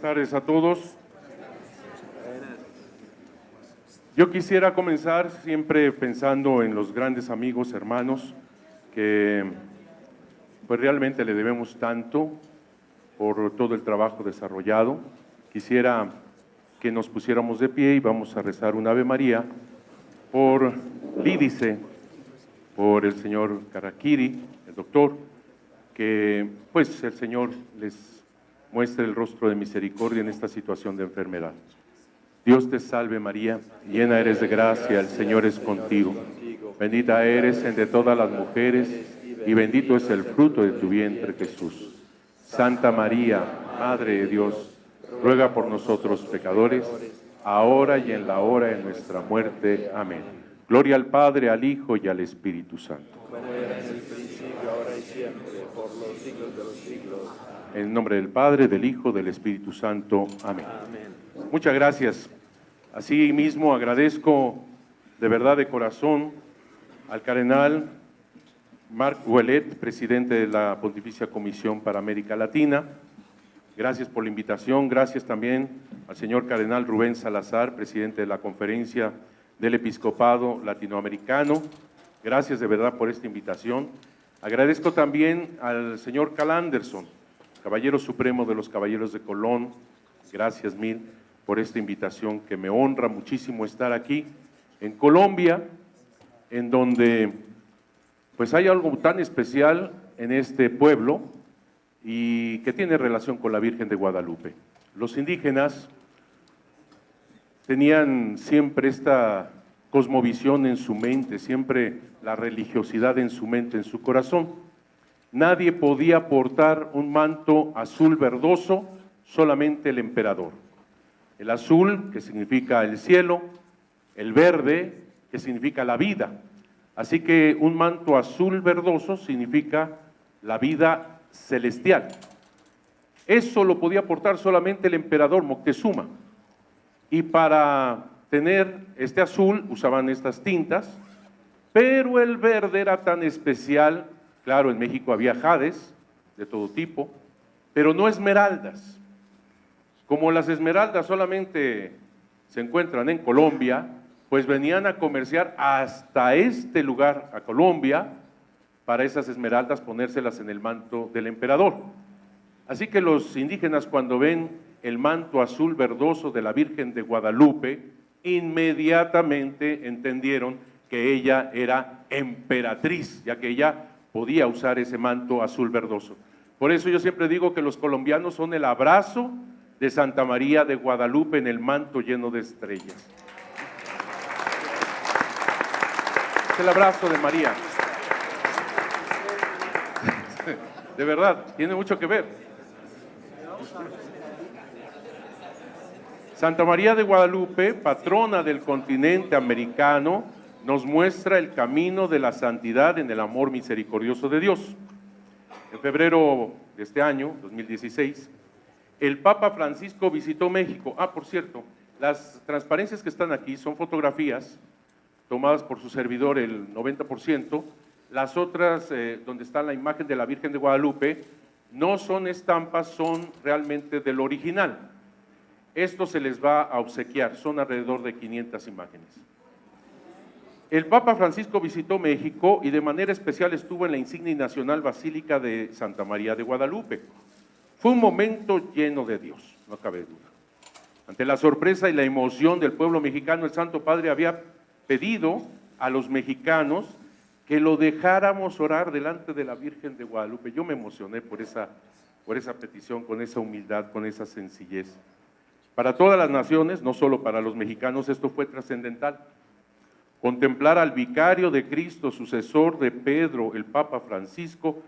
tardes a todos. Yo quisiera comenzar siempre pensando en los grandes amigos, hermanos, que pues realmente le debemos tanto por todo el trabajo desarrollado. Quisiera que nos pusiéramos de pie y vamos a rezar un Ave María por Lídice, por el señor Karakiri, el doctor, que pues el Señor les muestre el rostro de misericordia en esta situación de enfermedad. Dios te salve María, llena eres de gracia, el Señor es contigo. Bendita eres entre todas las mujeres y bendito es el fruto de tu vientre, Jesús. Santa María, Madre de Dios, ruega por nosotros pecadores, ahora y en la hora de nuestra muerte. Amén. Gloria al Padre, al Hijo y al Espíritu Santo. Como era en el principio, ahora y siempre, por los siglos de los siglos. En el nombre del Padre, del Hijo, del Espíritu Santo. Amén. Amén. Muchas gracias. Asimismo, agradezco de verdad de corazón al cardenal Marc Ouellet, presidente de la Pontificia Comisión para América Latina. Gracias por la invitación. Gracias también al señor cardenal Rubén Salazar, presidente de la Conferencia del Episcopado Latinoamericano. Gracias de verdad por esta invitación. Agradezco también al señor Carl Anderson, Caballero Supremo de los Caballeros de Colón. Gracias mil por esta invitación, que me honra muchísimo estar aquí en Colombia, en donde pues hay algo tan especial en este pueblo y que tiene relación con la Virgen de Guadalupe. Los indígenas tenían siempre esta cosmovisión en su mente, siempre la religiosidad en su mente, en su corazón. Nadie podía portar un manto azul verdoso, solamente el emperador. El azul, que significa el cielo, el verde, que significa la vida. Así que un manto azul verdoso significa la vida celestial. Eso lo podía portar solamente el emperador Moctezuma. Y para tener este azul usaban estas tintas, pero el verde era tan especial. Claro, en México había jades de todo tipo, pero no esmeraldas. Como las esmeraldas solamente se encuentran en Colombia, pues venían a comerciar hasta este lugar, a Colombia, para esas esmeraldas ponérselas en el manto del emperador. Así que los indígenas, cuando ven el manto azul verdoso de la Virgen de Guadalupe, inmediatamente entendieron que ella era emperatriz, ya que ella podía usar ese manto azul verdoso. Por eso yo siempre digo que los colombianos son el abrazo de Santa María de Guadalupe en el manto lleno de estrellas. Es el abrazo de María. De verdad, tiene mucho que ver. Santa María de Guadalupe, patrona del continente americano, nos muestra el camino de la santidad en el amor misericordioso de Dios. En febrero de este año, 2016, el Papa Francisco visitó México. Por cierto, las transparencias que están aquí son fotografías tomadas por su servidor, el 90%. Las otras, donde está la imagen de la Virgen de Guadalupe, no son estampas, son realmente del original. Esto se les va a obsequiar, son alrededor de 500 imágenes. El Papa Francisco visitó México y de manera especial estuvo en la insignia nacional Basílica de Santa María de Guadalupe. Fue un momento lleno de Dios, no cabe duda. Ante la sorpresa y la emoción del pueblo mexicano, el Santo Padre había pedido a los mexicanos que lo dejáramos orar delante de la Virgen de Guadalupe. Yo me emocioné por esa petición, con esa humildad, con esa sencillez. Para todas las naciones, no solo para los mexicanos, esto fue trascendental. Contemplar al vicario de Cristo, sucesor de Pedro, el Papa Francisco,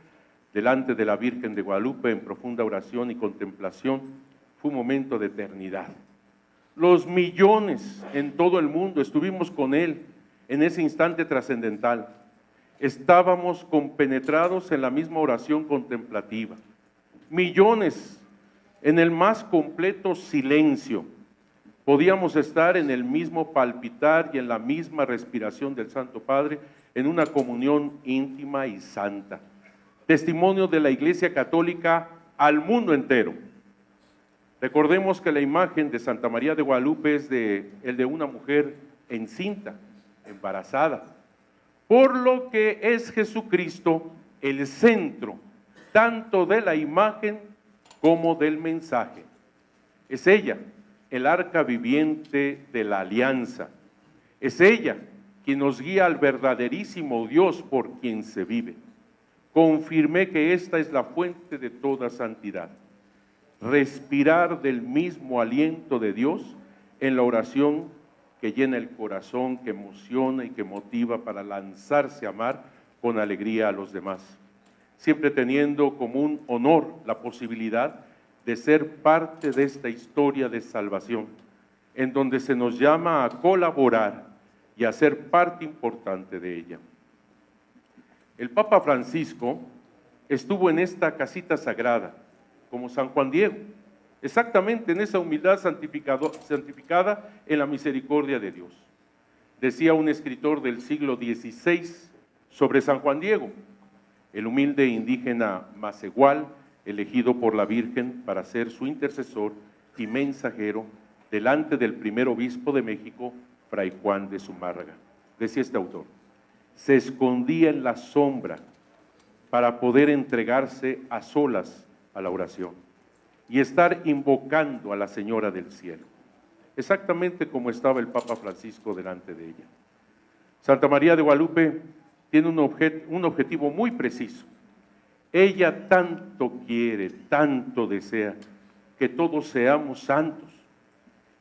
delante de la Virgen de Guadalupe en profunda oración y contemplación, fue un momento de eternidad. Los millones en todo el mundo estuvimos con él en ese instante trascendental. Estábamos compenetrados en la misma oración contemplativa. Millones en el más completo silencio. Podíamos estar en el mismo palpitar y en la misma respiración del Santo Padre, en una comunión íntima y santa. Testimonio de la Iglesia Católica al mundo entero. Recordemos que la imagen de Santa María de Guadalupe es el de una mujer encinta, embarazada, por lo que es Jesucristo el centro tanto de la imagen como del mensaje. Es ella el arca viviente de la alianza. Es ella quien nos guía al verdaderísimo Dios por quien se vive. Confirmé que esta es la fuente de toda santidad. Respirar del mismo aliento de Dios en la oración que llena el corazón, que emociona y que motiva para lanzarse a amar con alegría a los demás. Siempre teniendo como un honor la posibilidad de ser parte de esta historia de salvación, en donde se nos llama a colaborar y a ser parte importante de ella. El Papa Francisco estuvo en esta casita sagrada, como San Juan Diego, exactamente en esa humildad santificada en la misericordia de Dios. Decía un escritor del siglo XVI sobre San Juan Diego, el humilde indígena macehual, elegido por la Virgen para ser su intercesor y mensajero delante del primer obispo de México, Fray Juan de Zumárraga. Decía este autor, se escondía en la sombra para poder entregarse a solas a la oración y estar invocando a la Señora del Cielo, exactamente como estaba el Papa Francisco delante de ella. Santa María de Guadalupe tiene un objetivo muy preciso. Ella tanto quiere, tanto desea que todos seamos santos.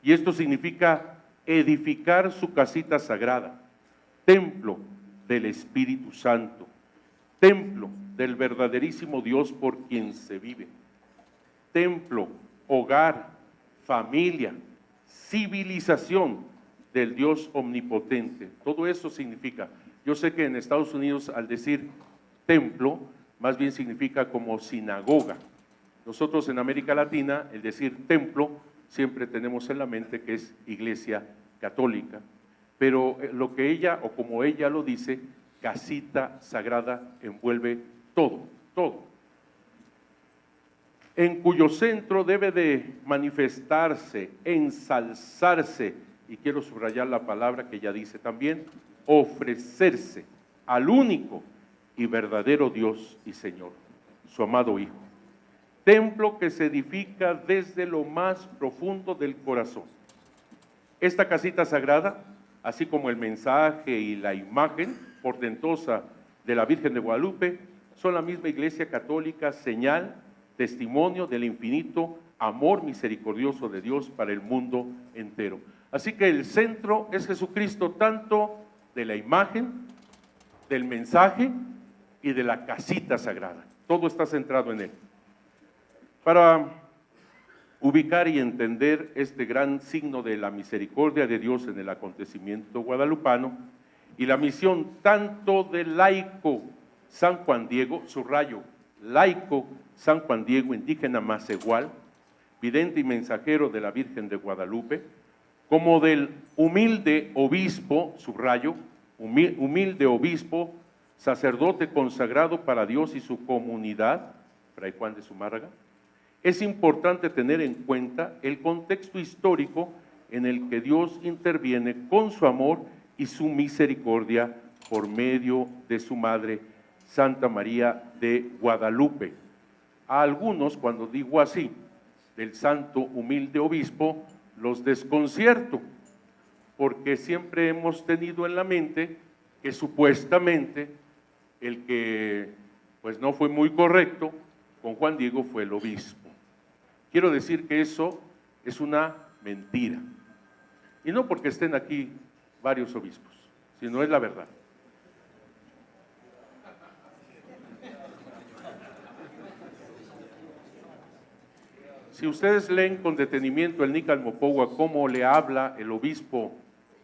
Y esto significa edificar su casita sagrada, templo del Espíritu Santo, templo del verdaderísimo Dios por quien se vive, templo, hogar, familia, civilización del Dios omnipotente. Todo eso significa, yo sé que en Estados Unidos al decir templo, más bien significa como sinagoga. Nosotros en América Latina, el decir templo, siempre tenemos en la mente que es iglesia católica, pero lo que ella, o como ella lo dice, casita sagrada envuelve todo, todo, en cuyo centro debe de manifestarse, ensalzarse, y quiero subrayar la palabra que ella dice también, ofrecerse al único y verdadero Dios y Señor, su amado Hijo. Templo que se edifica desde lo más profundo del corazón. Esta casita sagrada, así como el mensaje y la imagen portentosa de la Virgen de Guadalupe, son la misma Iglesia Católica, señal, testimonio del infinito amor misericordioso de Dios para el mundo entero. Así que el centro es Jesucristo, tanto de la imagen, del mensaje y de la casita sagrada. Todo está centrado en él. Para ubicar y entender este gran signo de la misericordia de Dios en el acontecimiento guadalupano y la misión tanto del laico San Juan Diego, subrayo, laico San Juan Diego, indígena macehual, vidente y mensajero de la Virgen de Guadalupe, como del humilde obispo, subrayo, humilde obispo, sacerdote consagrado para Dios y su comunidad, Fray Juan de Zumárraga, es importante tener en cuenta el contexto histórico en el que Dios interviene con su amor y su misericordia por medio de su madre, Santa María de Guadalupe. A algunos, cuando digo así, del santo humilde obispo, los desconcierto, porque siempre hemos tenido en la mente que supuestamente el que pues no fue muy correcto con Juan Diego fue el obispo. Quiero decir que eso es una mentira. Y no porque estén aquí varios obispos, sino es la verdad. Si ustedes leen con detenimiento el Nícal Mopogua, cómo le habla el obispo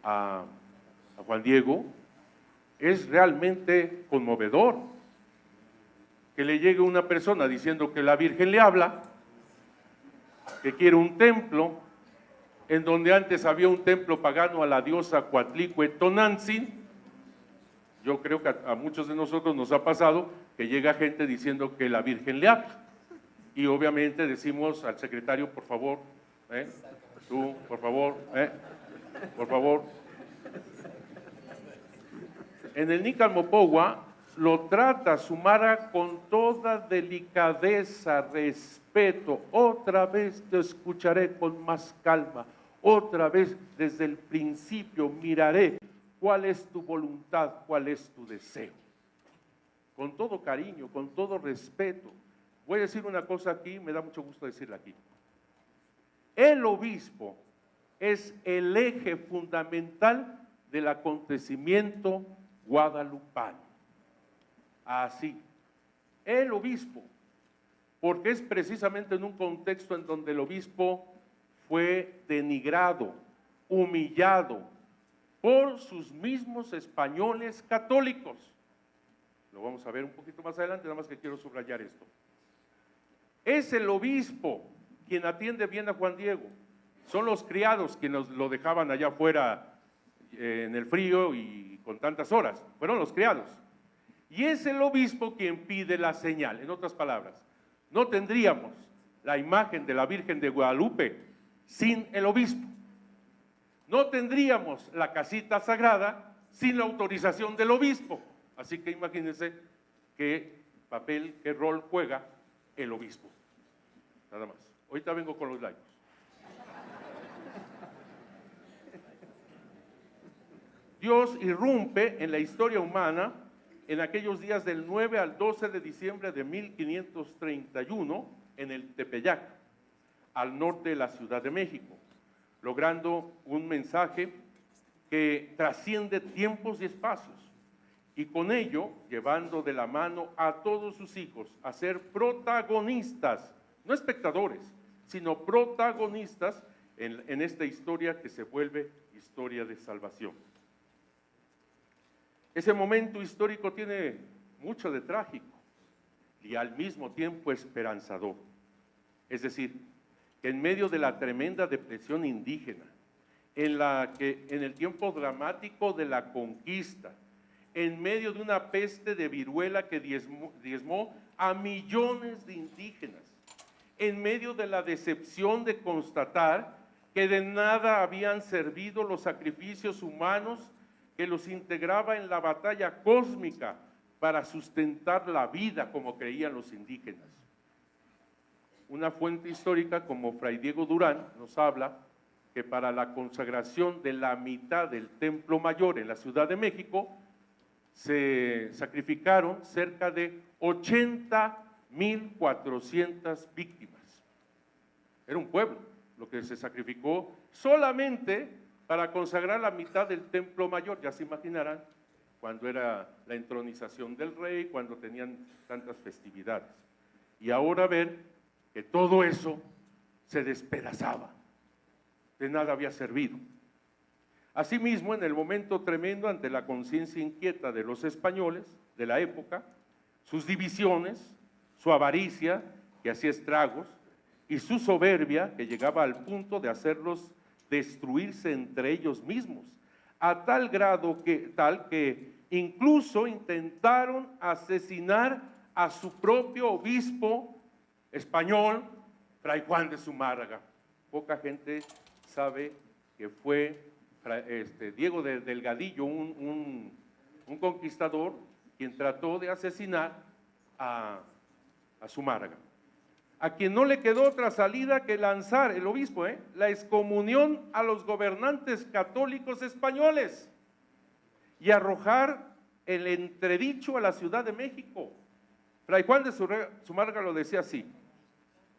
a Juan Diego, es realmente conmovedor que le llegue una persona diciendo que la Virgen le habla, que quiere un templo, en donde antes había un templo pagano a la diosa Coatlicue Tonantzin. Yo creo que a muchos de nosotros nos ha pasado que llega gente diciendo que la Virgen le habla. Y obviamente decimos al secretario, por favor, tú, por favor, por favor. En el Nicalmopogua lo trata Zumárraga con toda delicadeza, respeto. Otra vez te escucharé con más calma. Otra vez desde el principio miraré cuál es tu voluntad, cuál es tu deseo. Con todo cariño, con todo respeto. Voy a decir una cosa aquí, me da mucho gusto decirla aquí. El obispo es el eje fundamental del acontecimiento guadalupano. Así, el obispo, porque es precisamente en un contexto en donde el obispo fue denigrado, humillado por sus mismos españoles católicos. Lo vamos a ver un poquito más adelante, nada más que quiero subrayar esto. Es el obispo quien atiende bien a Juan Diego. Son los criados quienes lo dejaban allá afuera en el frío y con tantas horas. Fueron los criados. Y es el obispo quien pide la señal. En otras palabras, no tendríamos la imagen de la Virgen de Guadalupe sin el obispo. No tendríamos la casita sagrada sin la autorización del obispo. Así que imagínense qué papel, qué rol juega el obispo. Nada más. Ahorita vengo con los laicos. Dios irrumpe en la historia humana en aquellos días del 9 al 12 de diciembre de 1531 en el Tepeyac, al norte de la Ciudad de México, logrando un mensaje que trasciende tiempos y espacios, y con ello llevando de la mano a todos sus hijos a ser protagonistas, no espectadores, sino protagonistas en esta historia que se vuelve historia de salvación. Ese momento histórico tiene mucho de trágico y al mismo tiempo esperanzador. Es decir, que en medio de la tremenda depresión indígena, en la que en el tiempo dramático de la conquista, en medio de una peste de viruela que diezmó a millones de indígenas, en medio de la decepción de constatar que de nada habían servido los sacrificios humanos que los integraba en la batalla cósmica para sustentar la vida como creían los indígenas. Una fuente histórica como Fray Diego Durán nos habla que para la consagración de la mitad del Templo Mayor en la Ciudad de México se sacrificaron cerca de 80,400 víctimas. Era un pueblo lo que se sacrificó solamente para consagrar la mitad del Templo Mayor. Ya se imaginarán cuando era la entronización del rey, cuando tenían tantas festividades. Y ahora ver que todo eso se despedazaba, de nada había servido. Asimismo, en el momento tremendo ante la conciencia inquieta de los españoles de la época, sus divisiones, su avaricia que hacía estragos y su soberbia que llegaba al punto de hacerlos destruirse entre ellos mismos, a tal grado que incluso intentaron asesinar a su propio obispo español, Fray Juan de Zumárraga. Poca gente sabe que fue Diego de Delgadillo, un conquistador, quien trató de asesinar a Zumárraga, a quien no le quedó otra salida que lanzar, el obispo, la excomunión a los gobernantes católicos españoles y arrojar el entredicho a la Ciudad de México. Fray Juan de Zumárraga lo decía así,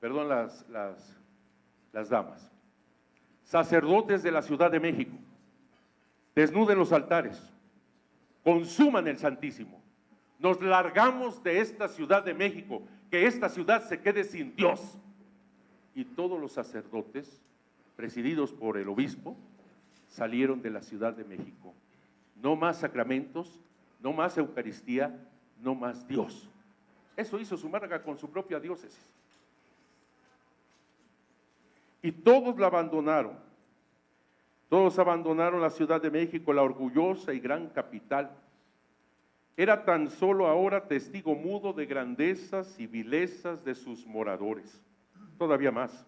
perdón las damas: sacerdotes de la Ciudad de México, desnuden los altares, consuman el Santísimo, nos largamos de esta Ciudad de México, que esta ciudad se quede sin Dios. Y todos los sacerdotes, presididos por el obispo, salieron de la Ciudad de México. No más sacramentos, no más Eucaristía, no más Dios. Eso hizo Zumárraga con su propia diócesis. Y todos la abandonaron. Todos abandonaron la Ciudad de México, la orgullosa y gran capital. era tan solo ahora testigo mudo de grandezas y vilezas de sus moradores. Todavía más.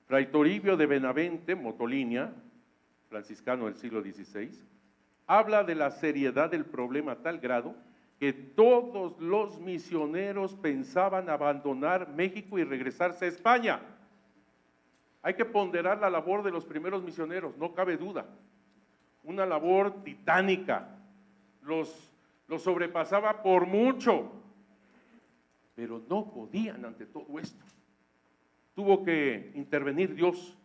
Fray Toribio de Benavente, Motolinia, franciscano del siglo XVI, habla de la seriedad del problema a tal grado que todos los misioneros pensaban abandonar México y regresarse a España. Hay que ponderar la labor de los primeros misioneros, no cabe duda. Una labor titánica, los sobrepasaba por mucho, pero no podían ante todo esto. Tuvo que intervenir Dios,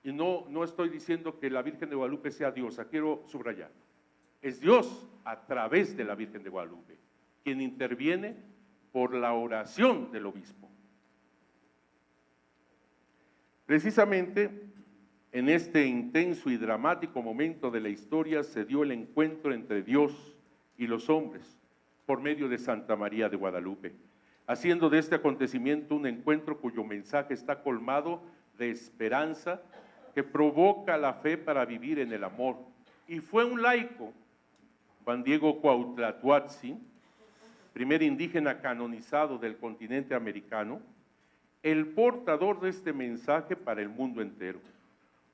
y no estoy diciendo que la Virgen de Guadalupe sea diosa, quiero subrayar. Es Dios a través de la Virgen de Guadalupe, quien interviene por la oración del obispo. Precisamente en este intenso y dramático momento de la historia se dio el encuentro entre Dios y los hombres por medio de Santa María de Guadalupe, haciendo de este acontecimiento un encuentro cuyo mensaje está colmado de esperanza que provoca la fe para vivir en el amor. Y fue un laico, Juan Diego Cuauhtlatoatzin, primer indígena canonizado del continente americano, el portador de este mensaje para el mundo entero.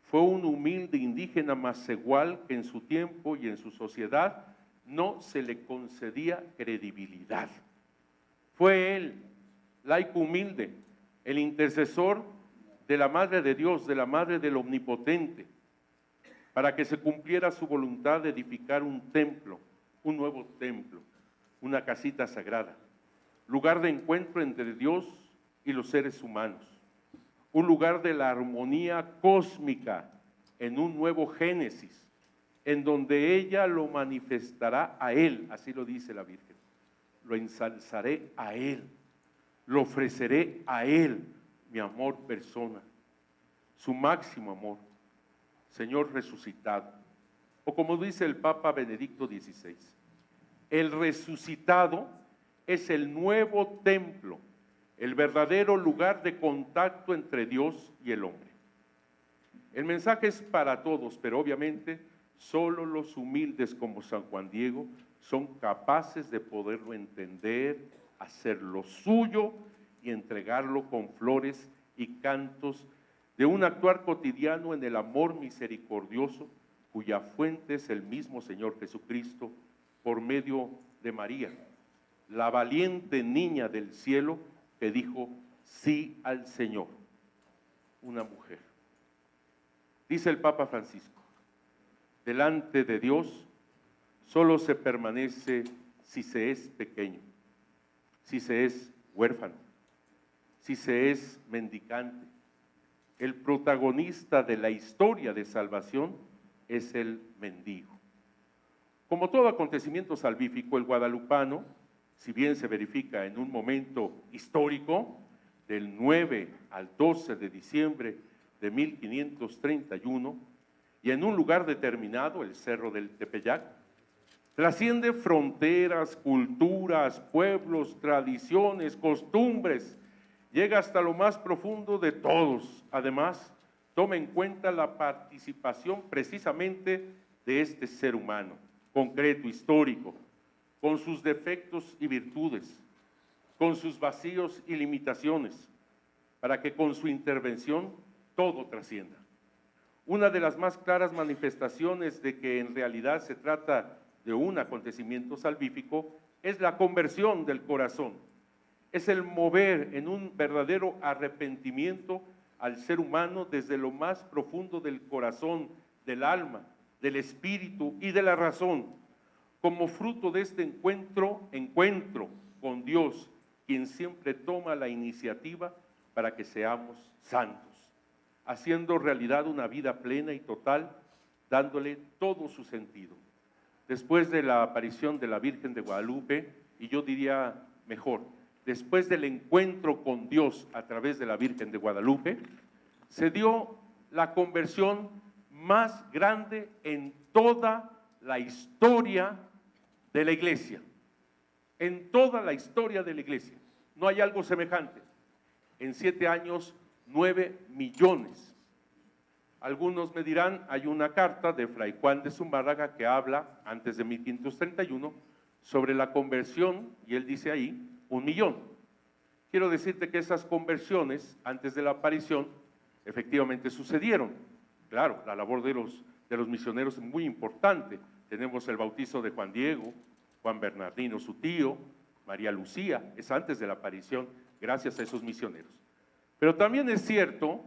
Fue un humilde indígena macehual que en su tiempo y en su sociedad no se le concedía credibilidad. Fue él, laico humilde, el intercesor de la Madre de Dios, de la Madre del Omnipotente, para que se cumpliera su voluntad de edificar un templo, un nuevo templo, una casita sagrada, lugar de encuentro entre Dios y los seres humanos, un lugar de la armonía cósmica en un nuevo Génesis, en donde ella lo manifestará a Él, así lo dice la Virgen. Lo ensalzaré a Él, lo ofreceré a Él, mi amor persona, su máximo amor, Señor resucitado. O como dice el Papa Benedicto XVI, el resucitado es el nuevo templo, el verdadero lugar de contacto entre Dios y el hombre. El mensaje es para todos, pero obviamente solo los humildes como San Juan Diego son capaces de poderlo entender, hacerlo suyo y entregarlo con flores y cantos de un actuar cotidiano en el amor misericordioso, cuya fuente es el mismo Señor Jesucristo por medio de María, la valiente niña del cielo que dijo sí al Señor, una mujer. Dice el Papa Francisco, delante de Dios solo se permanece si se es pequeño, si se es huérfano, si se es mendicante. El protagonista de la historia de salvación es el mendigo. Como todo acontecimiento salvífico, el guadalupano, si bien se verifica en un momento histórico, del 9 al 12 de diciembre de 1531, y en un lugar determinado, el Cerro del Tepeyac, trasciende fronteras, culturas, pueblos, tradiciones, costumbres, llega hasta lo más profundo de todos. Además, toma en cuenta la participación precisamente de este ser humano, concreto, histórico, con sus defectos y virtudes, con sus vacíos y limitaciones, para que con su intervención todo trascienda. Una de las más claras manifestaciones de que en realidad se trata de un acontecimiento salvífico es la conversión del corazón. Es el mover en un verdadero arrepentimiento al ser humano desde lo más profundo del corazón, del alma, del espíritu y de la razón, como fruto de este encuentro con Dios, quien siempre toma la iniciativa para que seamos santos, haciendo realidad una vida plena y total, dándole todo su sentido. Después de la aparición de la Virgen de Guadalupe, y yo diría mejor, después del encuentro con Dios a través de la Virgen de Guadalupe, se dio la conversión más grande en toda la historia de la Iglesia. En toda la historia de la Iglesia. No hay algo semejante. En 7 años, 9 millones. Algunos me dirán, hay una carta de Fray Juan de Zumárraga que habla, antes de 1531, sobre la conversión, y él dice ahí, 1 millón. Quiero decirte que esas conversiones, antes de la aparición, efectivamente sucedieron. Claro, la labor de los misioneros es muy importante. Tenemos el bautizo de Juan Diego, Juan Bernardino, su tío, María Lucía, es antes de la aparición, gracias a esos misioneros. Pero también es cierto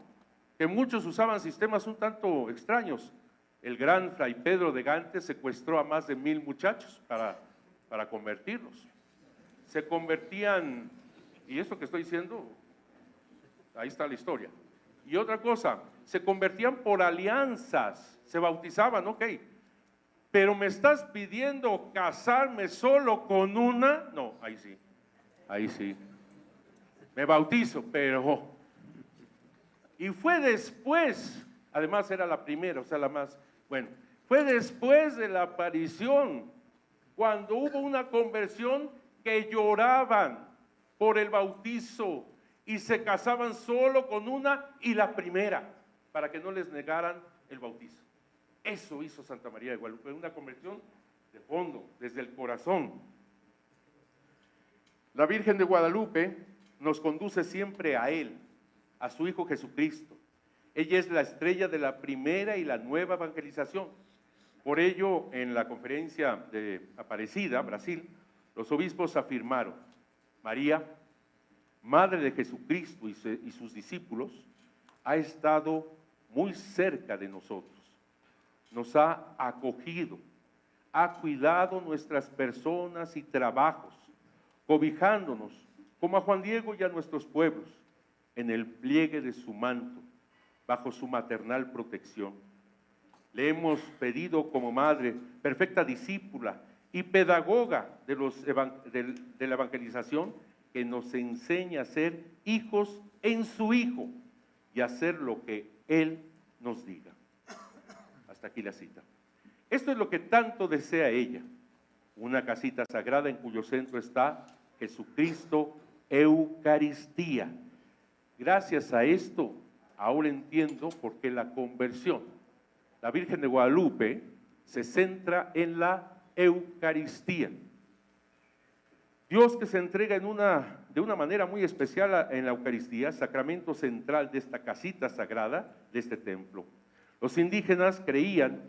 que muchos usaban sistemas un tanto extraños. El gran Fray Pedro de Gante secuestró a más de 1000 muchachos para convertirlos. Se convertían, y esto que estoy diciendo, ahí está la historia. Y otra cosa, se convertían por alianzas, se bautizaban, ok, pero me estás pidiendo casarme solo con una, no, ahí sí, me bautizo, pero, y fue después, además era la primera, o sea, la más, bueno, fue después de la aparición, cuando hubo una conversión que lloraban por el bautizo y se casaban solo con una y la primera, para que no les negaran el bautizo. Eso hizo Santa María de Guadalupe, una conversión de fondo, desde el corazón. La Virgen de Guadalupe nos conduce siempre a Él, a su Hijo Jesucristo. Ella es la estrella de la primera y la nueva evangelización. Por ello, en la conferencia de Aparecida, Brasil, los obispos afirmaron: María, Madre de Jesucristo y sus discípulos, ha estado muy cerca de nosotros. Nos ha acogido, ha cuidado nuestras personas y trabajos, cobijándonos, como a Juan Diego y a nuestros pueblos, en el pliegue de su manto, bajo su maternal protección. Le hemos pedido como madre, perfecta discípula y pedagoga de la evangelización, que nos enseñe a ser hijos en su Hijo y hacer lo que Él nos diga. Hasta aquí la cita. Esto es lo que tanto desea ella, una casita sagrada en cuyo centro está Jesucristo Eucaristía. Gracias a esto, ahora entiendo por qué la conversión. La Virgen de Guadalupe se centra en la Eucaristía. Dios, que se entrega de una manera muy especial en la Eucaristía, sacramento central de esta casita sagrada, de este templo. Los indígenas creían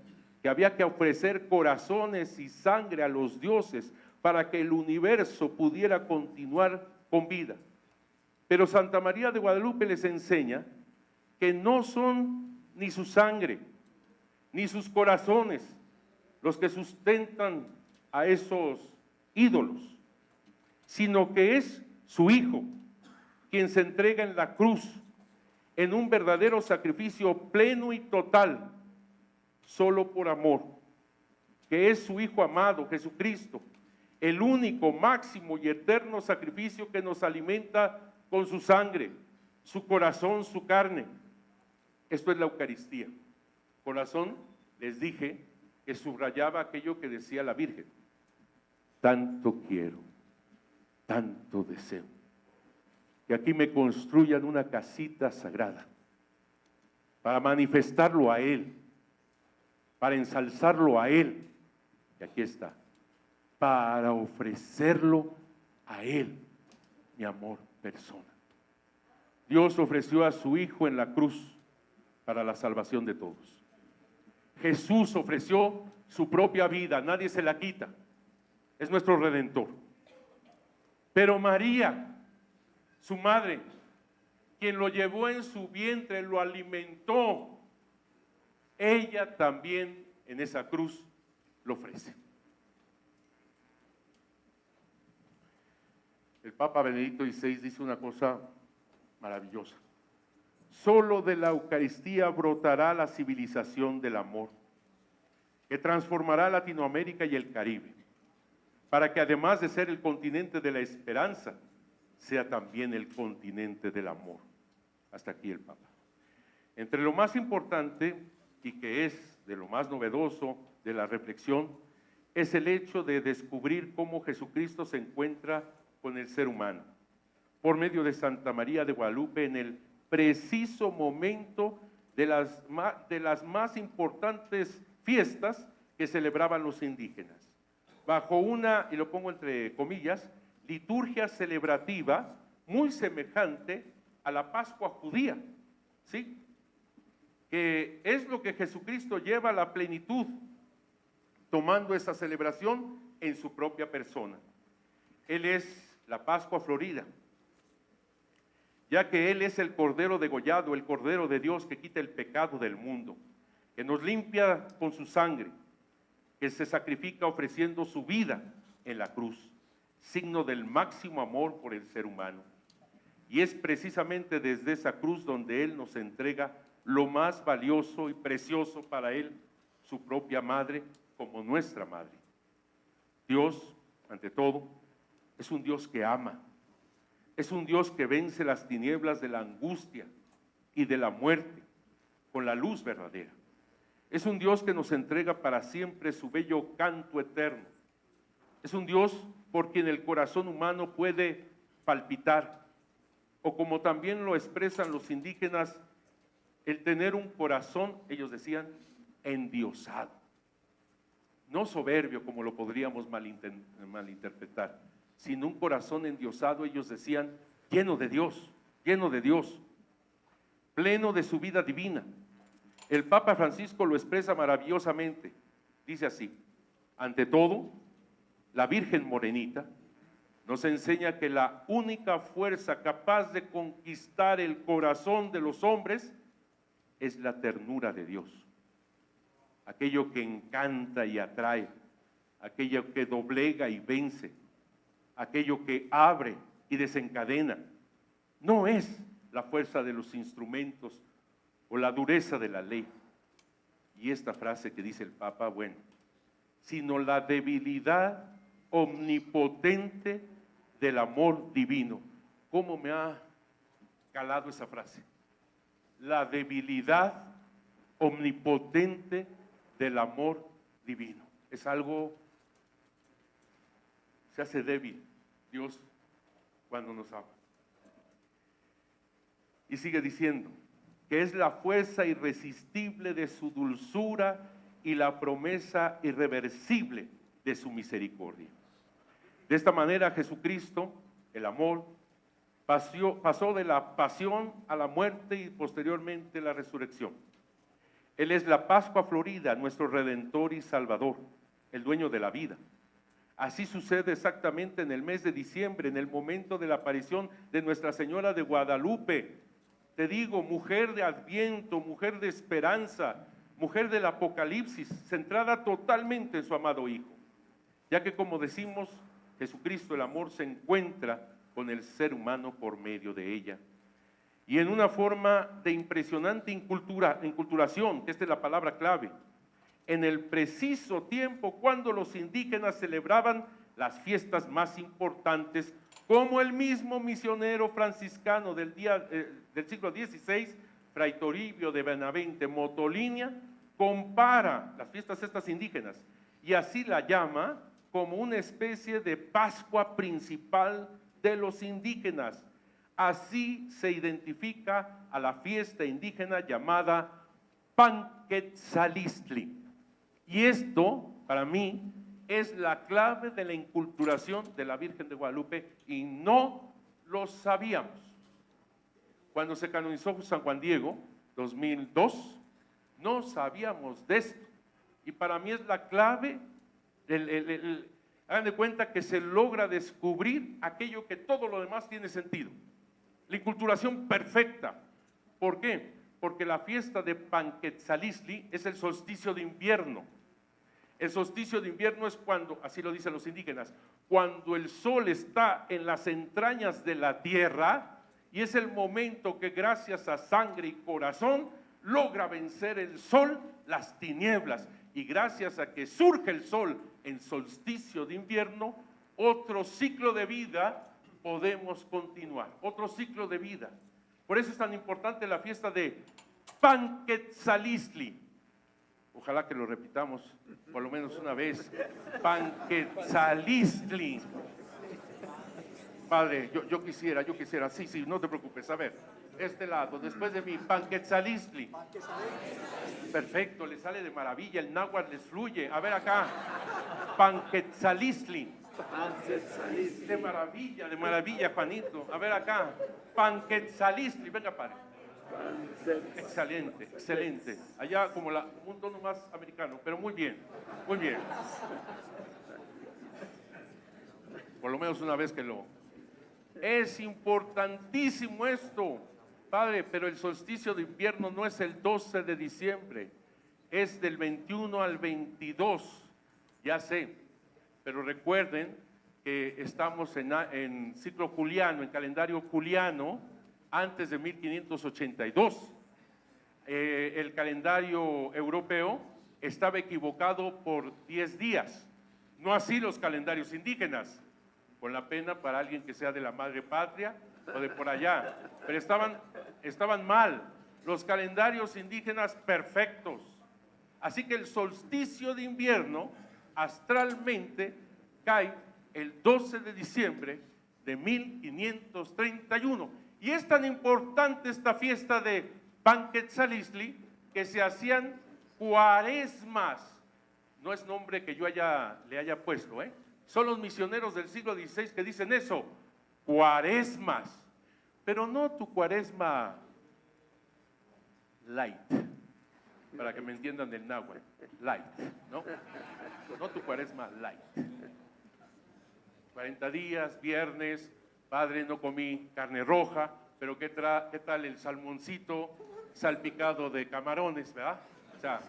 que había que ofrecer corazones y sangre a los dioses para que el universo pudiera continuar con vida. Pero Santa María de Guadalupe les enseña que no son ni su sangre, ni sus corazones los que sustentan a esos ídolos, sino que es su Hijo quien se entrega en la cruz en un verdadero sacrificio pleno y total, solo por amor, que es su Hijo amado, Jesucristo, el único, máximo y eterno sacrificio que nos alimenta con su sangre, su corazón, su carne. Esto es la Eucaristía. Corazón, les dije, que subrayaba aquello que decía la Virgen: tanto quiero, tanto deseo, que aquí me construyan una casita sagrada para manifestarlo a Él, para ensalzarlo a Él, y aquí está, para ofrecerlo a Él, mi amor persona. Dios ofreció a su Hijo en la cruz para la salvación de todos. Jesús ofreció su propia vida, nadie se la quita, es nuestro Redentor. Pero María, su madre, quien lo llevó en su vientre, lo alimentó, ella también en esa cruz lo ofrece. El Papa Benedicto XVI dice una cosa maravillosa: solo de la Eucaristía brotará la civilización del amor, que transformará Latinoamérica y el Caribe, para que además de ser el continente de la esperanza, sea también el continente del amor. Hasta aquí el Papa. Entre lo más importante, y que es de lo más novedoso de la reflexión, es el hecho de descubrir cómo Jesucristo se encuentra con el ser humano, por medio de Santa María de Guadalupe, en el preciso momento de las más importantes fiestas que celebraban los indígenas. bajo una, y lo pongo entre comillas, liturgia celebrativa muy semejante a la Pascua judía, ¿sí? Que es lo que Jesucristo lleva a la plenitud, tomando esa celebración en su propia persona. Él es la Pascua florida, ya que Él es el Cordero degollado, el Cordero de Dios que quita el pecado del mundo, que nos limpia con su sangre, que se sacrifica ofreciendo su vida en la cruz, signo del máximo amor por el ser humano. Y es precisamente desde esa cruz donde Él nos entrega lo más valioso y precioso para Él, su propia madre como nuestra madre. Dios, ante todo, es un Dios que ama, es un Dios que vence las tinieblas de la angustia y de la muerte con la luz verdadera. Es un Dios que nos entrega para siempre su bello canto eterno. Es un Dios por quien el corazón humano puede palpitar, o como también lo expresan los indígenas, el tener un corazón, ellos decían, endiosado. No soberbio, como lo podríamos malinterpretar, sino un corazón endiosado, ellos decían, lleno de Dios, pleno de su vida divina. El Papa Francisco lo expresa maravillosamente. Dice así: ante todo, la Virgen Morenita nos enseña que la única fuerza capaz de conquistar el corazón de los hombres es la ternura de Dios. Aquello que encanta y atrae, aquello que doblega y vence, aquello que abre y desencadena. No es la fuerza de los instrumentos o la dureza de la ley. Y esta frase que dice el Papa, bueno, sino la debilidad omnipotente del amor divino. ¿Cómo me ha calado esa frase? La debilidad omnipotente del amor divino. Es algo, se hace débil Dios cuando nos ama. Y sigue diciendo que es la fuerza irresistible de su dulzura y la promesa irreversible de su misericordia. De esta manera Jesucristo, el amor, pasó de la pasión a la muerte y posteriormente la resurrección. Él es la Pascua florida, nuestro Redentor y Salvador, el dueño de la vida. Así sucede exactamente en el mes de diciembre, en el momento de la aparición de Nuestra Señora de Guadalupe. Te digo, mujer de Adviento, mujer de esperanza, mujer del Apocalipsis, centrada totalmente en su amado Hijo. Ya que, como decimos, Jesucristo, el amor, se encuentra con el ser humano por medio de ella. Y en una forma de impresionante inculturación, que esta es la palabra clave, en el preciso tiempo cuando los indígenas celebraban las fiestas más importantes, como el mismo misionero franciscano del siglo XVI, Fray Toribio de Benavente Motolinia, compara las fiestas estas indígenas y así la llama como una especie de Pascua principal de los indígenas. Así se identifica a la fiesta indígena llamada Panquetzalistli. Y esto, para mí, es la clave de la inculturación de la Virgen de Guadalupe y no lo sabíamos. Cuando se canonizó San Juan Diego, 2002, no sabíamos de esto. Y para mí es la clave, hagan de cuenta que se logra descubrir aquello que todo lo demás tiene sentido. La inculturación perfecta. ¿Por qué? Porque la fiesta de Panquetzalistli es el solsticio de invierno. El solsticio de invierno es cuando, así lo dicen los indígenas, cuando el sol está en las entrañas de la tierra y es el momento que gracias a sangre y corazón logra vencer el sol las tinieblas. Y gracias a que surge el sol en solsticio de invierno, otro ciclo de vida podemos continuar, otro ciclo de vida. Por eso es tan importante la fiesta de Panquetzalistli. Ojalá que lo repitamos por lo menos una vez. Panquetzalistli. Padre, yo quisiera, sí, no te preocupes. A ver, este lado, después de mí, Panquetzalistli. Perfecto, le sale de maravilla, el náhuatl les fluye. A ver acá, Panquetzalistli. De maravilla, Juanito. A ver acá, Panquetzalistli, venga, padre. Excelente, excelente. Allá como un tono más americano, pero muy bien, muy bien. Por lo menos una vez que lo... Es importantísimo esto, padre, pero el solsticio de invierno no es el 12 de diciembre, es del 21 al 22, ya sé, pero recuerden que estamos en ciclo juliano, en calendario juliano, antes de 1582. El calendario europeo estaba equivocado por 10 días, no así los calendarios indígenas, con la pena para alguien que sea de la madre patria o de por allá, pero estaban mal, los calendarios indígenas perfectos. Así que el solsticio de invierno astralmente cae el 12 de diciembre de 1531. Y es tan importante esta fiesta de Panquetzalistli que se hacían cuaresmas. No es nombre que yo le haya puesto, ¿eh? Son los misioneros del siglo XVI que dicen eso, cuaresmas. Pero no tu cuaresma light, para que me entiendan del náhuatl, light, ¿no? No tu cuaresma light. 40 días, viernes, padre, no comí carne roja, pero ¿qué tal el salmoncito salpicado de camarones, verdad? O sea,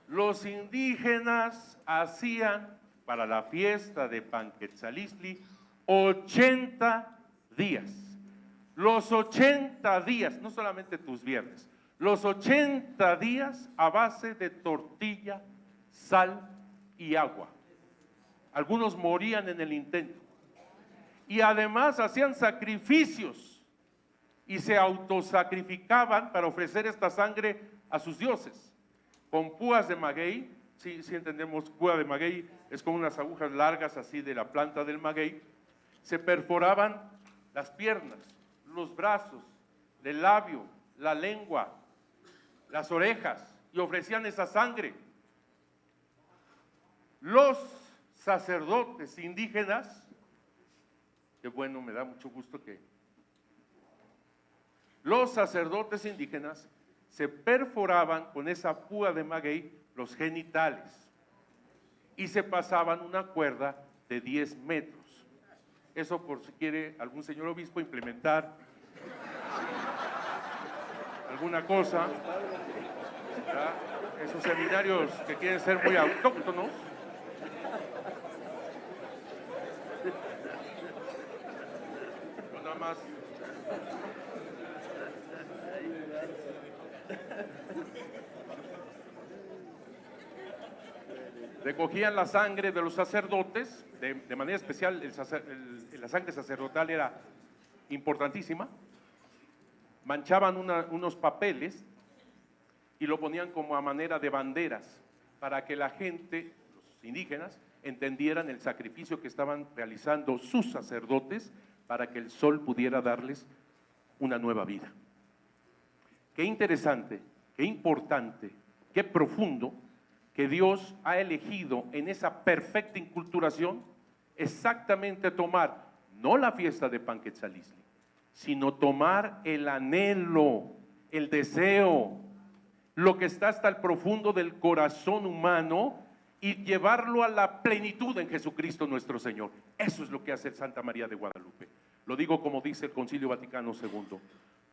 los indígenas hacían para la fiesta de Panquetzalistli 80 días. Los 80 días, no solamente tus viernes, los 80 días a base de tortilla, sal y agua. Algunos morían en el intento. Y además hacían sacrificios y se autosacrificaban para ofrecer esta sangre a sus dioses. Con púas de maguey, sí entendemos, púa de maguey es con unas agujas largas así de la planta del maguey, se perforaban las piernas, los brazos, el labio, la lengua, las orejas y ofrecían esa sangre. Los sacerdotes indígenas, qué bueno, me da mucho gusto que los sacerdotes indígenas se perforaban con esa púa de maguey los genitales y se pasaban una cuerda de 10 metros. Eso por si quiere algún señor obispo implementar alguna cosa, ¿verdad? Esos seminarios que quieren ser muy autóctonos. Yo nada más recogían la sangre de los sacerdotes, de manera especial la sangre sacerdotal era importantísima, manchaban unos papeles y lo ponían como a manera de banderas para que la gente, los indígenas, entendieran el sacrificio que estaban realizando sus sacerdotes para que el sol pudiera darles una nueva vida. Qué interesante, qué importante, qué profundo que Dios ha elegido en esa perfecta inculturación exactamente tomar, no la fiesta de Panquetzalistli, sino tomar el anhelo, el deseo, lo que está hasta el profundo del corazón humano y llevarlo a la plenitud en Jesucristo nuestro Señor. Eso es lo que hace Santa María de Guadalupe. Lo digo como dice el Concilio Vaticano II.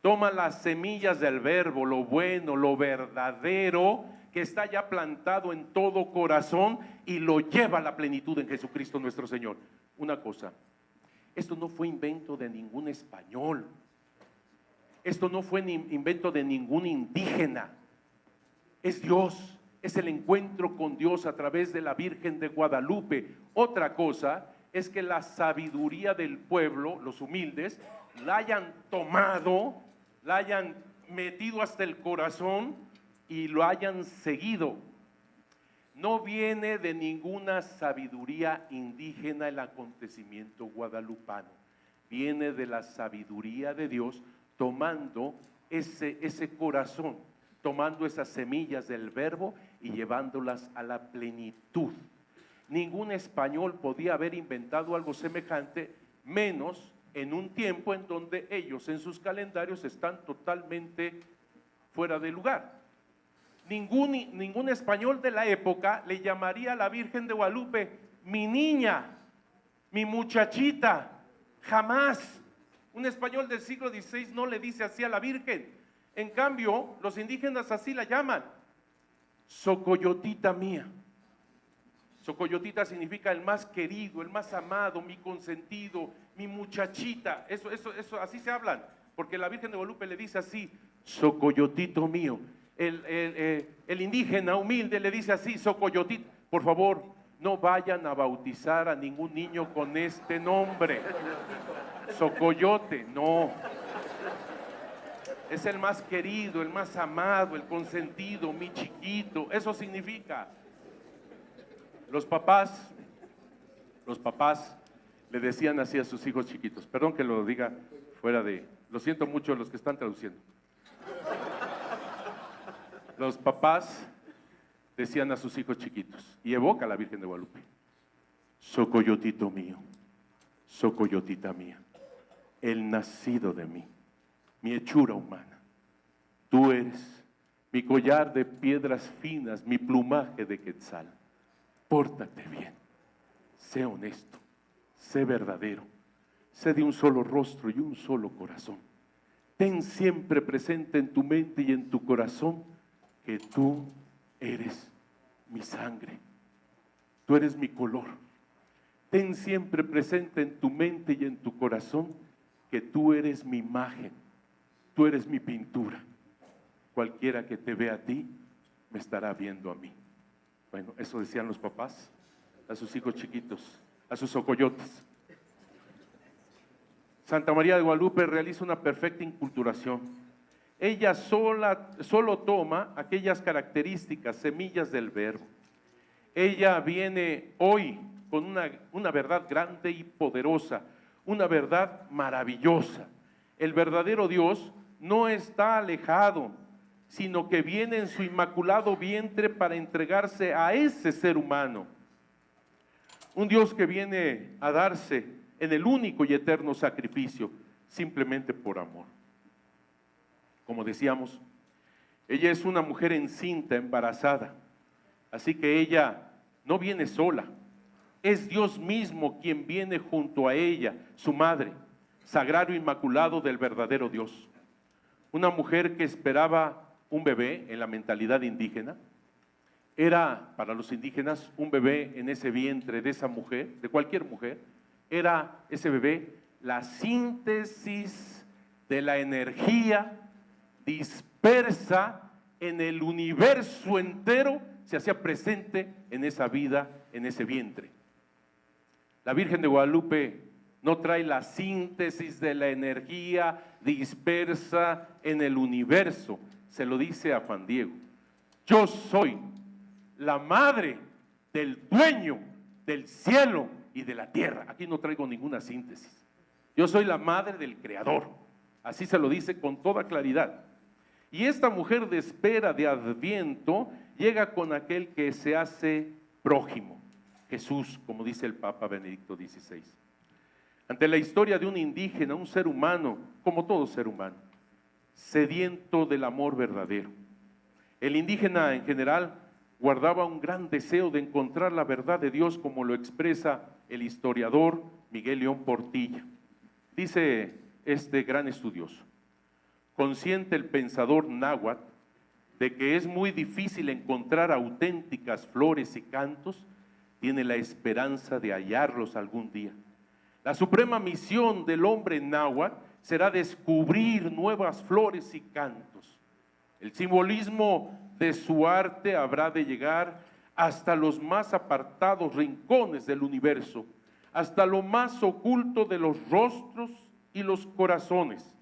Toma las semillas del verbo, lo bueno, lo verdadero, que está ya plantado en todo corazón y lo lleva a la plenitud en Jesucristo nuestro Señor. Una cosa, esto no fue invento de ningún español, esto no fue invento de ningún indígena, es Dios, es el encuentro con Dios a través de la Virgen de Guadalupe. Otra cosa es que la sabiduría del pueblo, los humildes, la hayan tomado, la hayan metido hasta el corazón y lo hayan seguido. No viene de ninguna sabiduría indígena el acontecimiento guadalupano, viene de la sabiduría de Dios tomando ese corazón, tomando esas semillas del verbo y llevándolas a la plenitud. Ningún español podía haber inventado algo semejante, menos en un tiempo en donde ellos en sus calendarios están totalmente fuera de lugar. Ningún español de la época le llamaría a la Virgen de Guadalupe mi niña, mi muchachita, jamás. Un español del siglo XVI no le dice así a la Virgen. En cambio, los indígenas así la llaman, Socoyotita mía. Socoyotita significa el más querido, el más amado, mi consentido, mi muchachita. Eso, así se hablan, porque la Virgen de Guadalupe le dice así, Socoyotito mío. El indígena humilde le dice así, Socoyotito. Por favor, no vayan a bautizar a ningún niño con este nombre. Socoyote, no. Es el más querido, el más amado, el consentido, mi chiquito. Eso significa. Los papás le decían así a sus hijos chiquitos. Perdón que lo diga fuera de... Lo siento mucho los que están traduciendo. Los papás decían a sus hijos chiquitos, y evoca a la Virgen de Guadalupe, Socoyotito mío, Socoyotita mía, el nacido de mí, mi hechura humana. Tú eres mi collar de piedras finas, mi plumaje de quetzal. Pórtate bien, sé honesto, sé verdadero, sé de un solo rostro y un solo corazón. Ten siempre presente en tu mente y en tu corazón que tú eres mi sangre, tú eres mi color. Ten siempre presente en tu mente y en tu corazón que tú eres mi imagen, tú eres mi pintura. Cualquiera que te vea a ti, me estará viendo a mí. Bueno, eso decían los papás a sus hijos chiquitos, a sus socoyotes. Santa María de Guadalupe realiza una perfecta inculturación. Ella solo toma aquellas características, semillas del verbo. Ella viene hoy con una verdad grande y poderosa, una verdad maravillosa. El verdadero Dios no está alejado, sino que viene en su inmaculado vientre para entregarse a ese ser humano. Un Dios que viene a darse en el único y eterno sacrificio, simplemente por amor. Como decíamos, ella es una mujer encinta, embarazada, así que ella no viene sola, es Dios mismo quien viene junto a ella, su madre, sagrario inmaculado del verdadero Dios. Una mujer que esperaba un bebé en la mentalidad indígena, era para los indígenas un bebé en ese vientre de esa mujer, de cualquier mujer, era ese bebé la síntesis de la energía dispersa en el universo entero, se hacía presente en esa vida, en ese vientre. La Virgen de Guadalupe no trae la síntesis de la energía dispersa en el universo, se lo dice a Juan Diego. Yo soy la madre del dueño del cielo y de la tierra. Aquí no traigo ninguna síntesis. Yo soy la madre del Creador. Así se lo dice con toda claridad. Y esta mujer de espera, de adviento, llega con aquel que se hace prójimo, Jesús, como dice el Papa Benedicto XVI. Ante la historia de un indígena, un ser humano, como todo ser humano, sediento del amor verdadero. El indígena en general guardaba un gran deseo de encontrar la verdad de Dios, como lo expresa el historiador Miguel León Portilla. Dice este gran estudioso: consciente el pensador náhuatl de que es muy difícil encontrar auténticas flores y cantos, tiene la esperanza de hallarlos algún día. La suprema misión del hombre náhuatl será descubrir nuevas flores y cantos. El simbolismo de su arte habrá de llegar hasta los más apartados rincones del universo, hasta lo más oculto de los rostros y los corazones,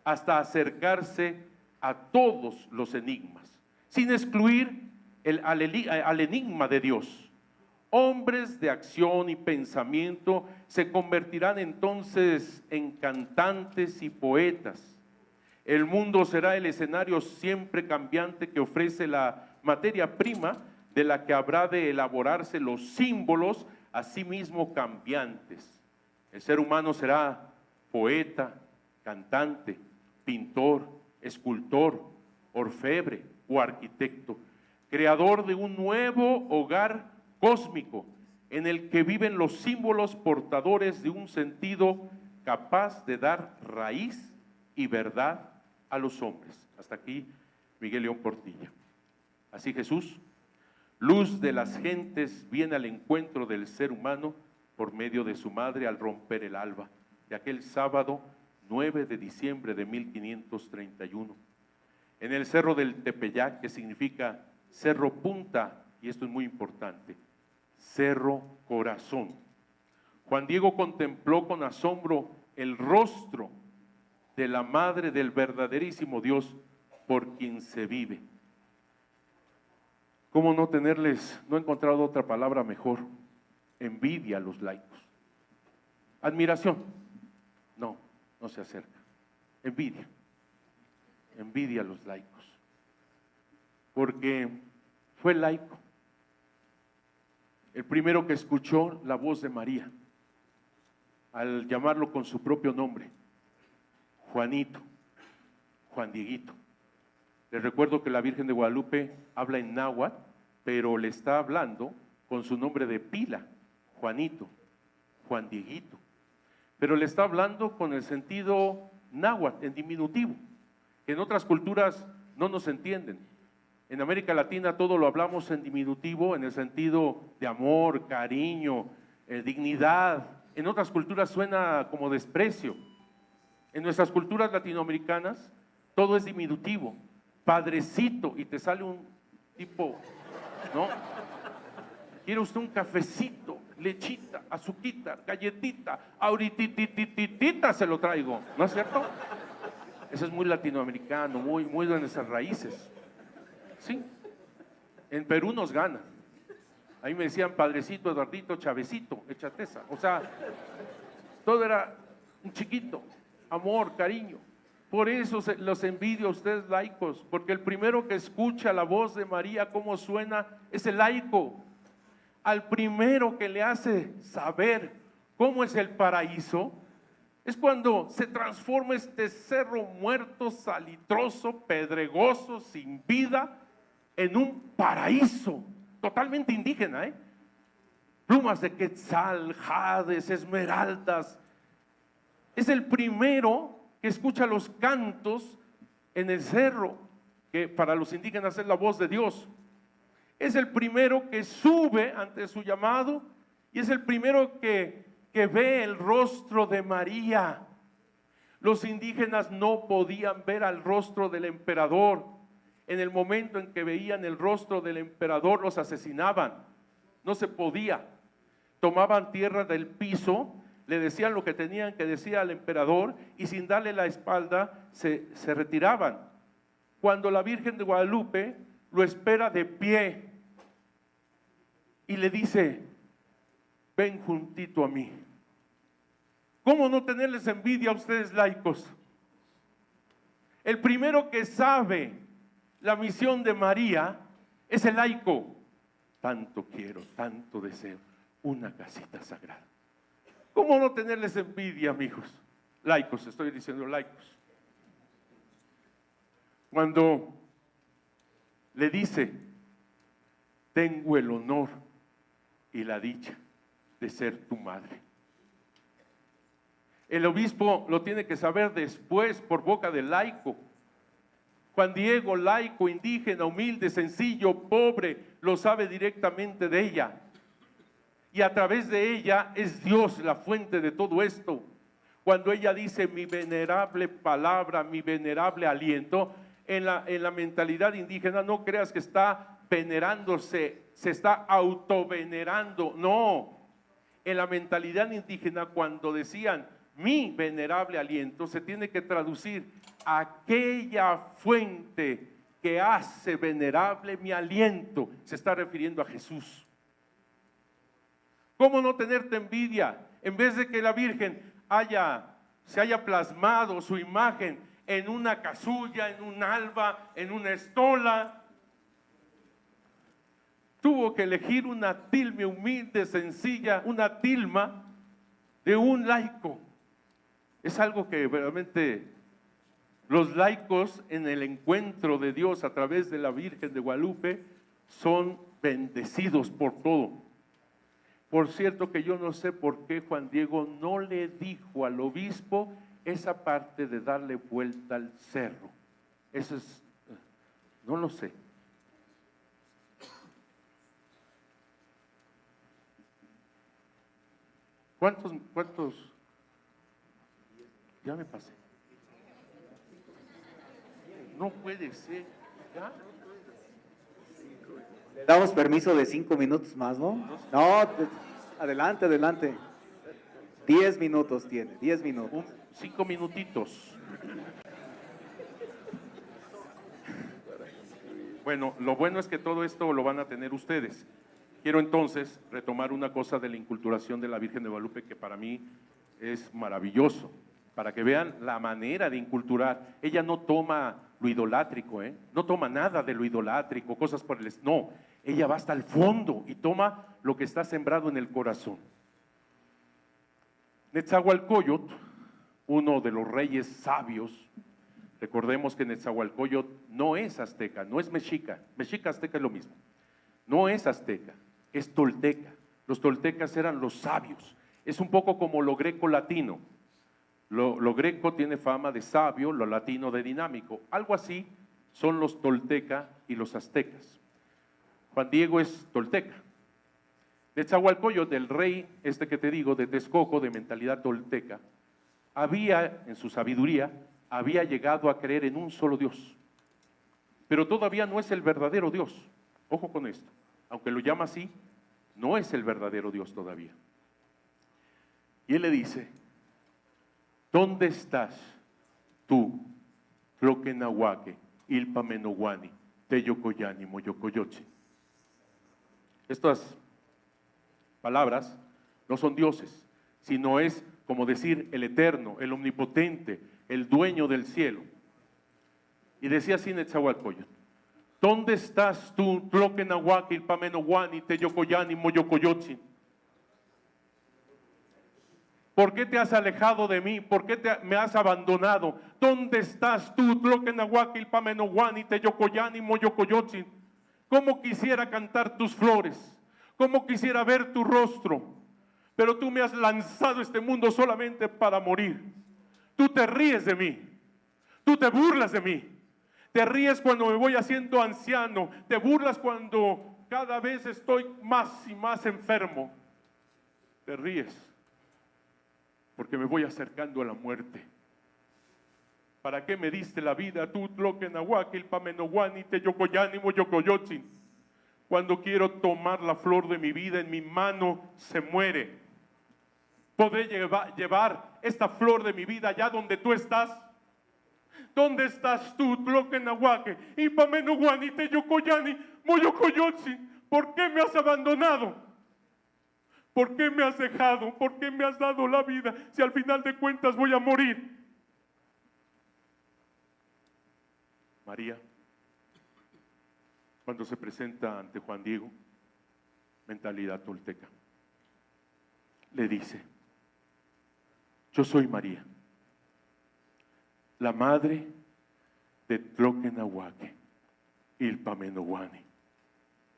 hasta acercarse a todos los enigmas, sin excluir al enigma de Dios. Hombres de acción y pensamiento se convertirán entonces en cantantes y poetas. El mundo será el escenario siempre cambiante que ofrece la materia prima de la que habrá de elaborarse los símbolos, asimismo cambiantes. El ser humano será poeta, cantante, pintor, escultor, orfebre o arquitecto, creador de un nuevo hogar cósmico en el que viven los símbolos portadores de un sentido capaz de dar raíz y verdad a los hombres. Hasta aquí Miguel León Portilla. Así Jesús, luz de las gentes, viene al encuentro del ser humano por medio de su madre al romper el alba de aquel sábado 9 de diciembre de 1531. En el cerro del Tepeyac, que significa cerro punta, y esto es muy importante, cerro corazón. Juan Diego contempló con asombro el rostro de la madre del verdaderísimo Dios por quien se vive. ¿Cómo no tenerles, no he encontrado otra palabra mejor, envidia a los laicos? Admiración, no se acerca. Envidia a los laicos, porque fue laico, el primero que escuchó la voz de María, al llamarlo con su propio nombre, Juanito, Juan Dieguito. Les recuerdo que la Virgen de Guadalupe habla en náhuatl, pero le está hablando con su nombre de pila, Juanito, Juan Dieguito. Pero le está hablando con el sentido náhuatl, en diminutivo, que en otras culturas no nos entienden. En América Latina todo lo hablamos en diminutivo, en el sentido de amor, cariño, dignidad. En otras culturas suena como desprecio. En nuestras culturas latinoamericanas todo es diminutivo. Padrecito, y te sale un tipo, ¿no? ¿Quiere usted un cafecito, lechita, azuquita, galletita? Ahorititititita se lo traigo, ¿no es cierto? Eso es muy latinoamericano, muy de nuestras raíces. Sí, en Perú nos gana. Ahí me decían padrecito, Eduardito, Chavecito, échate esa. O sea, todo era un chiquito, amor, cariño. Por eso los envidio a ustedes laicos, porque el primero que escucha la voz de María, cómo suena, es el laico. Al primero que le hace saber cómo es el paraíso, es cuando se transforma este cerro muerto, salitroso, pedregoso, sin vida, en un paraíso totalmente indígena, plumas de quetzal, jades, esmeraldas. Es el primero que escucha los cantos en el cerro, que para los indígenas es la voz de Dios. Es el primero que sube ante su llamado y es el primero que ve el rostro de María. Los indígenas no podían ver al rostro del emperador. En el momento en que veían el rostro del emperador los asesinaban. No se podía. Tomaban tierra del piso, le decían lo que tenían que decir al emperador y sin darle la espalda se retiraban. Cuando la Virgen de Guadalupe lo espera de pie y le dice: ven juntito a mí. ¿Cómo no tenerles envidia a ustedes laicos? El primero que sabe la misión de María es el laico. Tanto quiero, tanto deseo una casita sagrada. ¿Cómo no tenerles envidia, amigos? Laicos, estoy diciendo laicos. Cuando le dice: tengo el honor y la dicha de ser tu madre. El obispo lo tiene que saber después por boca del laico. Juan Diego, laico, indígena, humilde, sencillo, pobre, lo sabe directamente de ella. Y a través de ella es Dios la fuente de todo esto. Cuando ella dice mi venerable palabra, mi venerable aliento, en la mentalidad indígena no creas que está venerándose, se está autovenerando, no. En la mentalidad indígena cuando decían mi venerable aliento, se tiene que traducir aquella fuente que hace venerable mi aliento. Se está refiriendo a Jesús. ¿Cómo no tenerte envidia? En vez de que la Virgen se haya plasmado su imagen en una casulla, en un alba, en una estola. Tuvo que elegir una tilma humilde, sencilla, una tilma de un laico. Es algo que realmente los laicos en el encuentro de Dios a través de la Virgen de Guadalupe son bendecidos por todo. Por cierto que yo no sé por qué Juan Diego no le dijo al obispo esa parte de darle vuelta al cerro. Eso es, no lo sé. ¿Cuántos? Ya me pasé. No puede ser. ¿Ya? Le damos permiso de 5 minutos más, ¿no? No, adelante, adelante. 10 minutos tiene, 10 minutos. 5 minutitos. Bueno, lo bueno es que todo esto lo van a tener ustedes. Quiero entonces retomar una cosa de la inculturación de la Virgen de Guadalupe que para mí es maravilloso, para que vean la manera de inculturar. Ella no toma lo idolátrico, no toma nada de lo idolátrico, cosas por el estilo. No, ella va hasta el fondo y toma lo que está sembrado en el corazón. Netzahualcóyotl, uno de los reyes sabios, recordemos que Netzahualcóyotl no es azteca, no es mexica, mexica azteca es lo mismo, no es azteca, es tolteca. Los toltecas eran los sabios, es un poco como lo greco-latino. Lo greco tiene fama de sabio, lo latino de dinámico, algo así son los tolteca y los aztecas. Juan Diego es tolteca. Netzahualcóyotl, del rey este que te digo, de Texcoco, de mentalidad tolteca, había, en su sabiduría, había llegado a creer en un solo Dios, pero todavía no es el verdadero Dios. Ojo con esto, aunque lo llama así, no es el verdadero Dios todavía. Y él le dice: ¿dónde estás tú, Tloquenahuaque, Ilpamenohuani, Teyocoyani, Moyocoyotzin? Estas palabras no son dioses, sino es como decir el eterno, el omnipotente, el dueño del cielo. Y decía así Netzahualcóyotl: ¿dónde estás tú, Tloquenahuaque, Ilpamenohuani, Teyocoyani, Moyocoyotzin? ¿Por qué te has alejado de mí? ¿Por qué me has abandonado? ¿Dónde estás tú, Tloquenahuaque, Ilpamenohuani, Teyocoyani, Moyocoyotzin? ¿Cómo quisiera cantar tus flores? ¿Cómo quisiera ver tu rostro? Pero tú me has lanzado a este mundo solamente para morir. Tú te ríes de mí. Tú te burlas de mí. Te ríes cuando me voy haciendo anciano. Te burlas cuando cada vez estoy más y más enfermo. Te ríes porque me voy acercando a la muerte. ¿Para qué me diste la vida tú, Tloquenahuaque, Ilpamenohuani, Teyocoyani, Moyocoyotzin? Cuando quiero tomar la flor de mi vida en mi mano, se muere. ¿Podré llevar esta flor de mi vida allá donde tú estás? ¿Dónde estás tú, Tloquenahuaque, Ilpamenohuani, Teyocoyani, Moyocoyotzin? ¿Por qué me has abandonado? ¿Por qué me has dejado? ¿Por qué me has dado la vida si al final de cuentas voy a morir? María, cuando se presenta ante Juan Diego, mentalidad tolteca, le dice: yo soy María, la madre de Tloquenahuaque, Ilpamenohuani,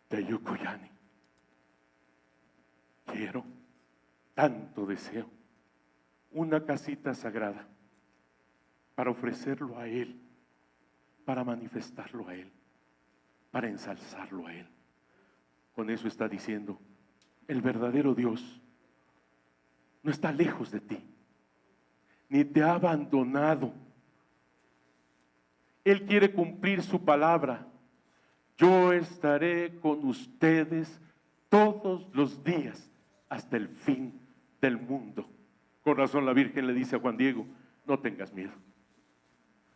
Teyocoyani. Quiero, tanto deseo, una casita sagrada para ofrecerlo a Él, para manifestarlo a Él, para ensalzarlo a Él. Con eso está diciendo: el verdadero Dios no está lejos de ti, ni te ha abandonado. Él quiere cumplir su palabra. Yo estaré con ustedes todos los días hasta el fin del mundo. Con razón la Virgen le dice a Juan Diego: no tengas miedo.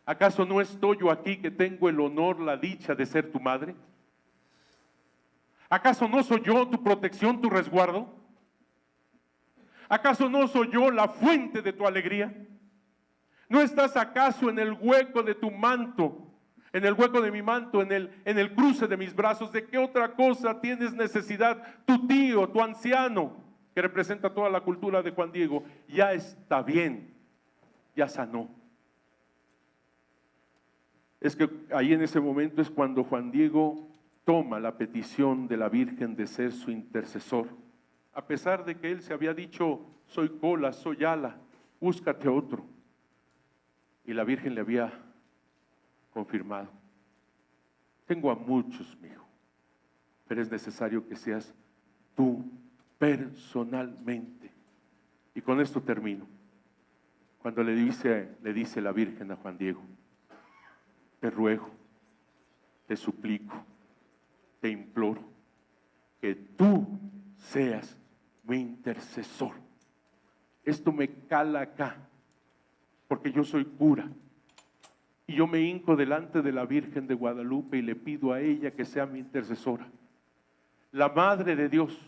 ¿Acaso no estoy yo aquí que tengo el honor, la dicha de ser tu madre? ¿Acaso no soy yo tu protección, tu resguardo? ¿Acaso no soy yo la fuente de tu alegría? ¿No estás acaso en el hueco de tu manto, en el hueco de mi manto, en el cruce de mis brazos? ¿De qué otra cosa tienes necesidad? Tu tío, tu anciano, que representa toda la cultura de Juan Diego, ya está bien, ya sanó. Es que ahí en ese momento es cuando Juan Diego toma la petición de la Virgen de ser su intercesor. A pesar de que él se había dicho, soy cola, soy ala, búscate otro. Y la Virgen le había confirmado, tengo a muchos, mi hijo, pero es necesario que seas tú personalmente. Y con esto termino. Cuando le dice la Virgen a Juan Diego, te ruego, te suplico, te imploro, que tú seas mi intercesor. Esto me cala acá, porque yo soy cura. Y yo me hinco delante de la Virgen de Guadalupe y le pido a ella que sea mi intercesora. La Madre de Dios,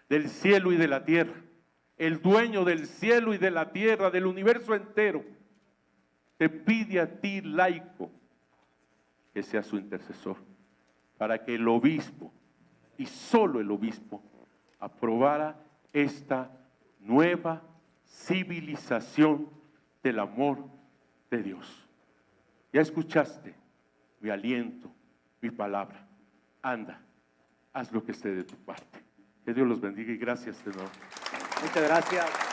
del cielo y de la tierra, el dueño del cielo y de la tierra, del universo entero, te pide a ti, laico, que sea su intercesor, para que el obispo, y solo el obispo, aprobara esta nueva civilización del amor de Dios. Ya escuchaste mi aliento, mi palabra. Anda, haz lo que esté de tu parte. Que Dios los bendiga y gracias de nuevo. Muchas gracias.